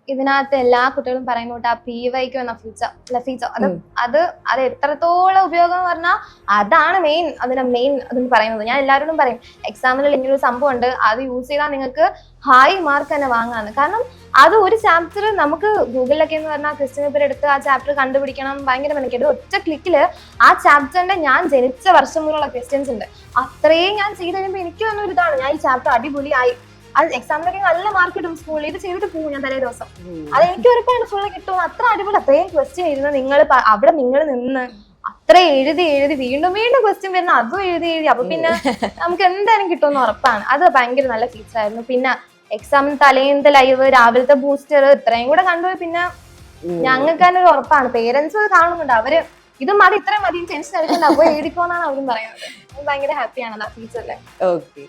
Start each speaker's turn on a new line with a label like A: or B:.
A: ഇതിനകത്ത് എല്ലാ കുട്ടികളും പറയുന്നുണ്ട് ആ PYQ എന്ന ഫീച്ചർ അത് എത്രത്തോളം ഉപയോഗം എന്ന് പറഞ്ഞാൽ അതാണ് മെയിൻ അതെന്ന് പറയുന്നത്. ഞാൻ എല്ലാവരോടും പറയും എക്സാമിന് ഇങ്ങനെ ഒരു സംഭവം ഉണ്ട്, അത് യൂസ് ചെയ്താൽ നിങ്ങൾക്ക് ഹൈ മാർക്ക് തന്നെ വാങ്ങാന്ന്. കാരണം അത് ഒരു ചാപ്റ്റർ നമുക്ക് ഗൂഗിളിലൊക്കെ എന്ന് പറഞ്ഞാൽ ക്വസ്റ്റ്യൻ പേപ്പർ എടുത്ത് ആ ചാപ്റ്റർ കണ്ടുപിടിക്കണം, ഭയങ്കര മെനക്കേട്. ഒറ്റ ക്ലിക്കില് ആ ചാപ്റ്ററിന്റെ ഞാൻ ജനിച്ച വർഷം മുതലുള്ള ക്വസ്റ്റ്യൻസ് ഉണ്ട്, അത്രയും ഞാൻ ചെയ്ത് കഴിയുമ്പോൾ എനിക്ക് തന്നെ ഒരു ഇതാണ്, ഞാൻ ഈ ചാപ്റ്റർ അടിപൊളിയായി. അത് എക്സാമിനൊക്കെ നല്ല മാർക്ക് കിട്ടും, സ്കൂളിൽ ഇത് ചെയ്തിട്ട് പോകും ഞാൻ തലേ ദിവസം. അത് എനിക്ക് ഉറപ്പാണ് ഫുള്ള് കിട്ടും. അത്ര അടിപൊളി, അത്രയും ക്വസ്റ്റ്യൻ ഇരുന്ന് അവിടെ നിങ്ങൾ നിന്ന് അത്ര എഴുതി വീണ്ടും ക്വസ്റ്റ്യൻ വരുന്ന അതും എഴുതി. അപ്പൊ പിന്നെ നമുക്ക് എന്തായാലും കിട്ടുമെന്ന് ഉറപ്പാണ്. അത് ഭയങ്കര നല്ല ഫീച്ചർ ആയിരുന്നു. പിന്നെ എക്സാമിന് തലേന്നത്തെ ലൈവ്, രാവിലത്തെ ബൂസ്റ്റർ, ഇത്രയും കൂടെ കണ്ടുപോയി പിന്നെ ഞങ്ങൾക്ക് തന്നെ ഒരു ഉറപ്പാണ്. പേരൻസ് കാണുന്നുണ്ട്, അവര് ഇത് മതി, ഇത്രയും മതി, ടെൻഷൻ എടുക്കണ്ട, പോയി എഴുതിക്കോന്നാണ് അവരും പറയുന്നത്. ഭയങ്കര ഹാപ്പിയാണ് ആ ഫീച്ചറില്.
B: ഓക്കെ.